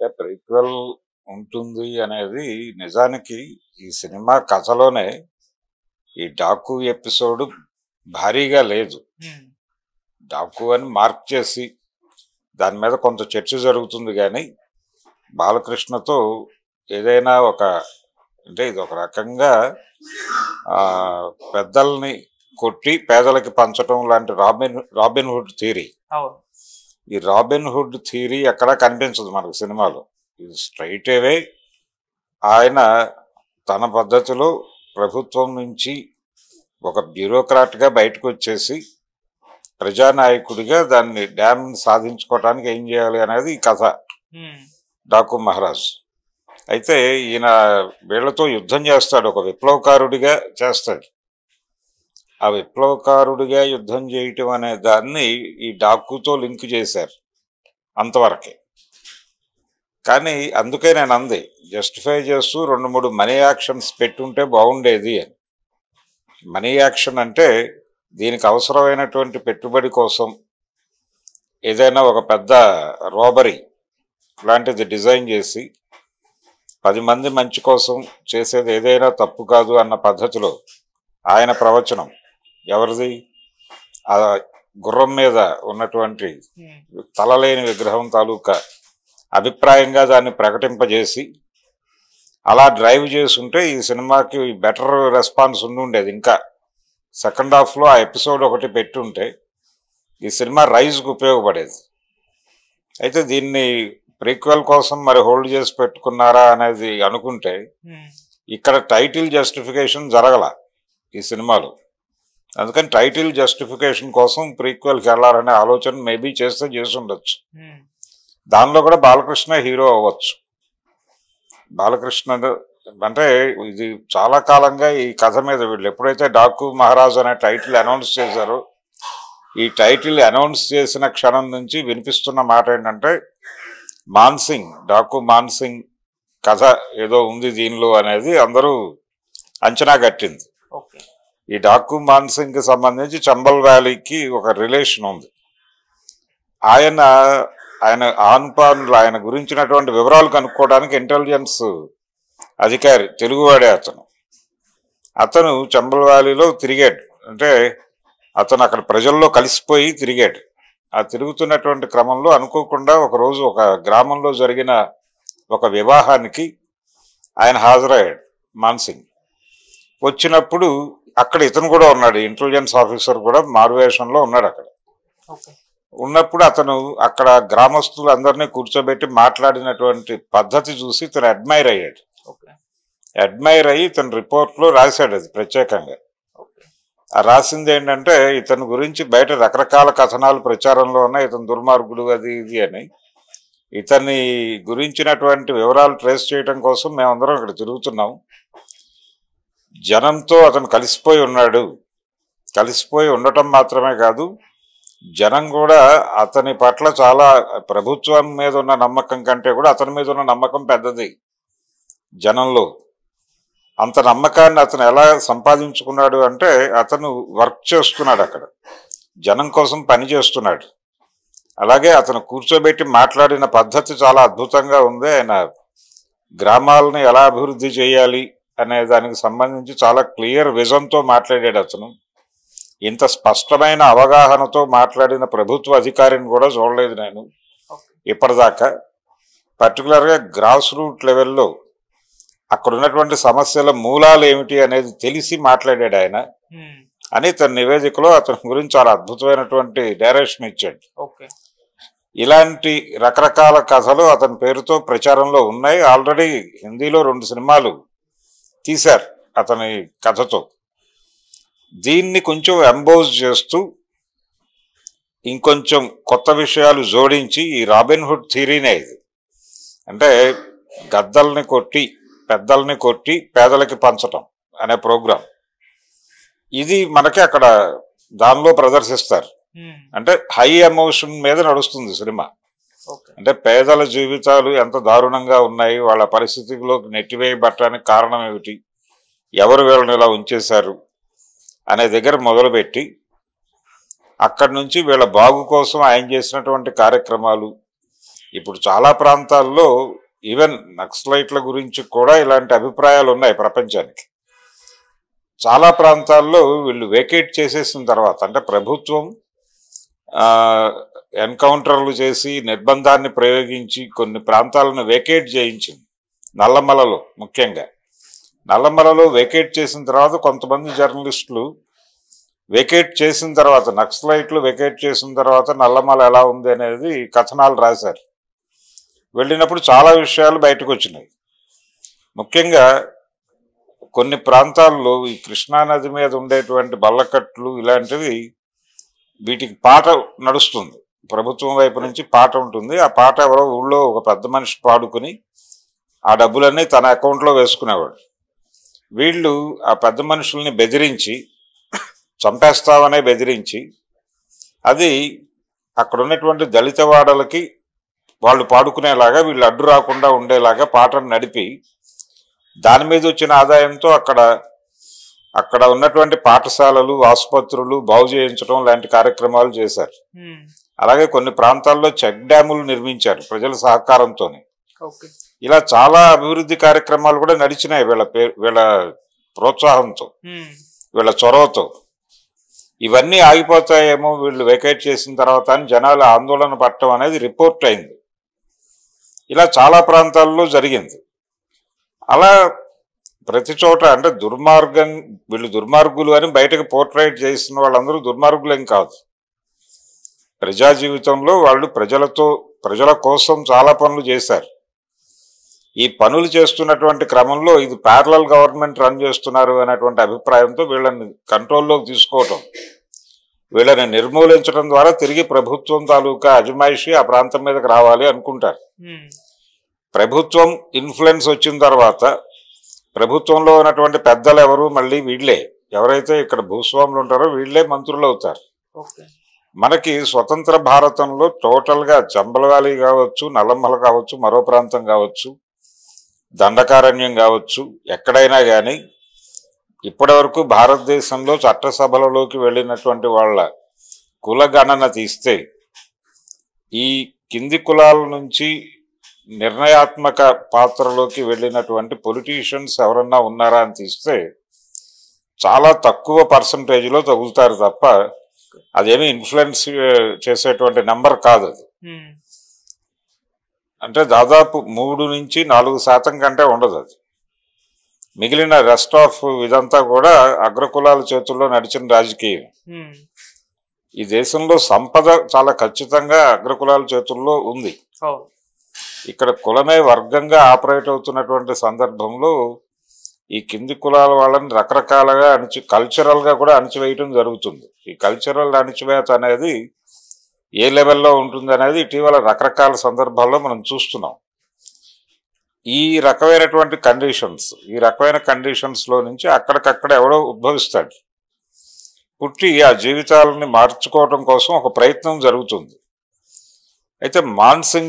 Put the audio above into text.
అంటే ప్రీక్వెల్ ఉంటుంది అనేది నిజానికి ఈ సినిమా కథలోనే ఈ డాకు ఎపిసోడ్ భారీగా లేదు. డాకు అని మార్క్ చేసి దాని మీద కొంత చర్చ జరుగుతుంది కానీ బాలకృష్ణతో ఏదైనా ఒక అంటే ఇది ఒక రకంగా పెద్దల్ని కొట్టి పేదలకి పంచడం లాంటి రాబిన్ హుడ్ థియరీ. ఈ రాబిన్ హుడ్ థియరీ ఎక్కడా కనిపించదు మనకు సినిమాలో. ఇది స్ట్రైట్ అవే ఆయన తన పద్ధతిలో ప్రభుత్వం నుంచి ఒక బ్యూరోక్రాట్గా బయటకు వచ్చేసి ప్రజానాయకుడిగా దాన్ని డ్యామ్ సాధించుకోవటానికి ఏం చేయాలి అనేది ఈ కథ డాకు మహారాజ్. అయితే ఈయన వీళ్లతో యుద్ధం చేస్తాడు, ఒక విప్లవకారుడిగా చేస్తాడు. ఆ విప్లవకారుడిగా యుద్ధం చేయటం అనే దాన్ని ఈ డాకుతో లింక్ చేశారు అంతవరకే. కానీ అందుకే నేను అంది జస్టిఫై చేస్తూ 2-3 మనీ యాక్షన్స్ పెట్టుంటే బాగుండేది అని. మనీ యాక్షన్ అంటే దీనికి అవసరమైనటువంటి పెట్టుబడి కోసం ఏదైనా ఒక పెద్ద రాబరీ లాంటిది డిజైన్ చేసి 10 మంది మంచి కోసం చేసేది ఏదైనా తప్పు కాదు అన్న పద్ధతిలో ఆయన ప్రవచనం. ఎవరిది? ఆ గుర్రం మీద ఉన్నటువంటి తలలేని విగ్రహం తాలూకా అభిప్రాయంగా దాన్ని ప్రకటింపజేసి అలా డ్రైవ్ చేసుంటే ఈ సినిమాకి బెటర్ రెస్పాన్స్ ఉండేది. ఇంకా సెకండ్ హాఫ్లో ఆ ఎపిసోడ్ ఒకటి పెట్టుంటే ఈ సినిమా రైజ్కి ఉపయోగపడేది. అయితే దీన్ని ప్రీక్వెల్ కోసం మరి హోల్డ్ చేసి పెట్టుకున్నారా అనేది అనుకుంటే ఇక్కడ టైటిల్ జస్టిఫికేషన్ జరగల ఈ సినిమాలో. అందుకని టైటిల్ జస్టిఫికేషన్ కోసం ప్రీక్వెల్కి వెళ్ళాలనే ఆలోచన మేబీ చేస్తే చేసి ఉండొచ్చు. దానిలో కూడా బాలకృష్ణ హీరో అవ్వచ్చు. బాలకృష్ణ అంటే ఇది చాలా కాలంగా ఈ కథ మీద వీళ్ళు ఎప్పుడైతే డాకు మహారాజ్ అనే టైటిల్ అనౌన్స్ చేశారో ఈ టైటిల్ అనౌన్స్ చేసిన క్షణం నుంచి వినిపిస్తున్న మాట ఏంటంటే మాన్సింగ్, డాకు మాన్సింగ్ కథ ఏదో ఉంది దీనిలో అనేది అందరూ అంచనా కట్టింది. ఈ డాకు మాన్సింగ్కి సంబంధించి చంబల్ వ్యాలీకి ఒక రిలేషన్ ఉంది. ఆయన ఆయన గురించినటువంటి వివరాలు కనుక్కోవడానికి ఇంటెలిజెన్స్ అధికారి తెలుగువాడే అతను చంబల్ వ్యాలీలో తిరిగాడు. అంటే అతను అక్కడ ప్రజల్లో కలిసిపోయి తిరిగాడు. ఆ తిరుగుతున్నటువంటి క్రమంలో అనుకోకుండా ఒకరోజు ఒక గ్రామంలో జరిగిన ఒక వివాహానికి ఆయన హాజరయ్యాడు. మాన్సింగ్ వచ్చినప్పుడు అక్కడ ఇతను కూడా ఉన్నాడు, ఇంటెలిజెన్స్ ఆఫీసర్ కూడా మారువేషంలో ఉన్నాడు. అక్కడ ఉన్నప్పుడు అతను అక్కడ గ్రామస్తులు అందరినీ కూర్చోబెట్టి మాట్లాడినటువంటి పద్ధతి చూసి ఇతను అడ్మైర్ అయ్యాడు. అడ్మైర్ అయ్యి ఇతను రిపోర్ట్లో రాశాడు అది ప్రత్యేకంగా. ఆ రాసింది ఏంటంటే ఇతని గురించి బయట రకరకాల కథనాలు ప్రచారంలో ఉన్నాయి, ఇతను దుర్మార్గుడు అది ఇది అని. ఇతన్ని గురించినటువంటి వివరాలు ట్రేస్ చేయడం కోసం మేమందరం ఇక్కడ తిరుగుతున్నాం. జనంతో అతను కలిసిపోయి ఉన్నాడు. కలిసిపోయి ఉండటం మాత్రమే కాదు, జనం కూడా అతని పట్ల చాలా ప్రభుత్వం మీద ఉన్న నమ్మకం కంటే కూడా అతని మీద ఉన్న నమ్మకం పెద్దది జనంలో. అంత నమ్మకాన్ని అతను ఎలా సంపాదించుకున్నాడు అంటే అతను వర్క్ చేస్తున్నాడు, అక్కడ జనం కోసం పని చేస్తున్నాడు. అలాగే అతను కూర్చోబెట్టి మాట్లాడిన పద్ధతి చాలా అద్భుతంగా ఉంది. ఆయన గ్రామాలని ఎలా అభివృద్ధి చేయాలి అనే దానికి సంబంధించి చాలా క్లియర్ విజన్తో మాట్లాడాడు అతను. ఇంత స్పష్టమైన అవగాహనతో మాట్లాడిన ప్రభుత్వ అధికారిని కూడా చూడలేదు నేను ఇప్పటిదాకా. పర్టికులర్గా గ్రాస్ రూట్ లెవెల్లో అక్కడ ఉన్నటువంటి సమస్యల మూలాలు ఏమిటి అనేది తెలిసి మాట్లాడాడు ఆయన అని తన నివేదికలో అతని గురించి చాలా అద్భుతమైనటువంటి డైరెక్షన్ ఇచ్చాడు. ఇలాంటి రకరకాల కథలు అతని పేరుతో ప్రచారంలో ఉన్నాయి. ఆల్రెడీ హిందీలో 2 సినిమాలు తీశారు అతని కథతో. దీన్ని కొంచెం ఎంబోజ్ చేస్తూ ఇంకొంచెం కొత్త విషయాలు జోడించి ఈ రాబిన్ హుడ్ థియరీనే ఇది. అంటే గద్దల్ని కొట్టి పెద్దల్ని కొట్టి పేదలకి పంచటం అనే ప్రోగ్రాం ఇది మనకి అక్కడ దానిలో ప్రదర్శిస్తారు. అంటే హై ఎమోషన్ మీద నడుస్తుంది సినిమా. అంటే పేదల జీవితాలు ఎంత దారుణంగా ఉన్నాయి, వాళ్ళ పరిస్థితిలోకి నెట్టివేయబట్టడానికి కారణం ఏమిటి, ఎవరు వీళ్ళని ఇలా ఉంచేశారు అనే దగ్గర మొదలుపెట్టి అక్కడి నుంచి వీళ్ళ బాగు కోసం ఆయన చేసినటువంటి కార్యక్రమాలు, ఇప్పుడు చాలా ప్రాంతాల్లో ఈవెన్ నక్సలైట్ల గురించి కూడా ఇలాంటి అభిప్రాయాలు ఉన్నాయి ప్రపంచానికి. చాలా ప్రాంతాల్లో వీళ్ళు వేకేట్ చేసేసిన తర్వాత, అంటే ప్రభుత్వం ఎన్కౌంటర్లు చేసి నిర్బంధాన్ని ప్రయోగించి కొన్ని ప్రాంతాలను వేకేట్ చేయించింది. నల్లమలలో ముఖ్యంగా, నల్లమలలో వేకేట్ చేసిన తర్వాత కొంతమంది జర్నలిస్టులు వేకేట్ చేసిన తర్వాత, నక్సలైట్లు వేకేట్ చేసిన తర్వాత నల్లమల ఎలా ఉంది అనేది కథనాలు రాశారు. వెళ్ళినప్పుడు చాలా విషయాలు బయటకు వచ్చినాయి. ముఖ్యంగా కొన్ని ప్రాంతాల్లో ఈ కృష్ణానది మీద ఉండేటువంటి బల్లకట్లు ఇలాంటివి, వీటికి పాట నడుస్తుంది, ప్రభుత్వం వైపు నుంచి పాట ఉంటుంది. ఆ పాట ఎవరో ఊళ్ళో ఒక పెద్ద మనిషి పాడుకుని ఆ డబ్బులన్నీ తన అకౌంట్లో వేసుకునేవాడు. వీళ్ళు ఆ పెద్ద మనుషుల్ని బెదిరించి, చంపేస్తామనే బెదిరించి, అది అక్కడ ఉన్నటువంటి దళిత వాడలకి వాళ్ళు పాడుకునేలాగా, వీళ్ళు అడ్డు రాకుండా ఉండేలాగా పాటను నడిపి దాని మీద వచ్చిన ఆదాయంతో అక్కడ ఉన్నటువంటి పాఠశాలలు, ఆసుపత్రులు బాగు చేయించడం లాంటి కార్యక్రమాలు చేశారు. అలాగే కొన్ని ప్రాంతాల్లో చెక్ డ్యాములు నిర్మించారు ప్రజల సహకారంతో. ఇలా చాలా అభివృద్ధి కార్యక్రమాలు కూడా నడిచినాయి వీళ్ళ ప్రోత్సాహంతో, వీళ్ళ చొరవతో. ఇవన్నీ ఆగిపోతాయేమో వీళ్ళు వేకేట్ చేసిన తర్వాత అని జనాలు ఆందోళన పడటం అనేది రిపోర్ట్ అయింది. ఇలా చాలా ప్రాంతాల్లో జరిగింది. అలా ప్రతి చోట, అంటే వీళ్ళు దుర్మార్గులు అని బయటకు పోర్ట్రేట్ చేసిన వాళ్ళందరూ దుర్మార్గులేం కాదు. ప్రజా జీవితంలో వాళ్ళు ప్రజల కోసం చాలా పనులు చేశారు. ఈ పనులు చేస్తున్నటువంటి క్రమంలో ఇది ప్యారలల్ గవర్నమెంట్ రన్ చేస్తున్నారు అనేటువంటి అభిప్రాయంతో వీళ్ళని కంట్రోల్లోకి తీసుకోవటం, వీళ్ళని నిర్మూలించడం ద్వారా తిరిగి ప్రభుత్వం తాలూకా అజమాయిషి ఆ ప్రాంతం మీదకి రావాలి అనుకుంటారు. ప్రభుత్వం ఇన్ఫ్లుయెన్స్ వచ్చిన తర్వాత ప్రభుత్వంలో ఉన్నటువంటి పెద్దలు ఎవరు, మళ్ళీ వీళ్ళే, ఎవరైతే ఇక్కడ భూస్వాములు ఉంటారో వీళ్ళే మంత్రులు అవుతారు. మనకి స్వతంత్ర భారతంలో టోటల్గా చంబలవాలి కావచ్చు, నల్లమల కావచ్చు, మరో ప్రాంతం కావచ్చు, దండకారణ్యం కావచ్చు, ఎక్కడైనా కానీ ఇప్పటి వరకు భారతదేశంలో చట్టసభలలోకి వెళ్ళినటువంటి వాళ్ళ కులగణన తీస్తే ఈ కింది కులాల నుంచి నిర్ణయాత్మక పాత్రలోకి వెళ్ళినటువంటి పొలిటీషియన్స్ ఎవరన్నా ఉన్నారా అని తీస్తే చాలా తక్కువ పర్సంటేజ్లో తగులుతారు తప్ప అదేమీ ఇన్ఫ్లుయెన్స్ చేసేటువంటి నెంబర్ కాదు అది. అంటే దాదాపు 3 నుంచి 4% కంటే ఉండదు అది. మిగిలిన రెస్ట్ ఆఫ్ ఇదంతా కూడా అగ్రకులాల చేతుల్లో నడిచిన రాజకీయం. ఈ దేశంలో సంపద చాలా ఖచ్చితంగా అగ్రకులాల చేతుల్లో ఉంది. ఇక్కడ కులమే వర్గంగా ఆపరేట్ అవుతున్నటువంటి సందర్భంలో ఈ కింది కులాల వాళ్ళని రకరకాలుగా కల్చరల్గా కూడా అణచివేయటం జరుగుతుంది. ఈ కల్చరల్ అణచివేత అనేది ఏ లెవెల్లో ఉంటుంది అనేది ఇటీవల రకరకాల సందర్భాల్లో మనం చూస్తున్నాం. ఈ రకమైనటువంటి కండిషన్స్లో నుంచి అక్కడికక్కడ ఎవడో ఉద్భవిస్తాడు, పుట్టి ఆ జీవితాలని మార్చుకోవడం కోసం ఒక ప్రయత్నం జరుగుతుంది. అయితే మాన్సింగ్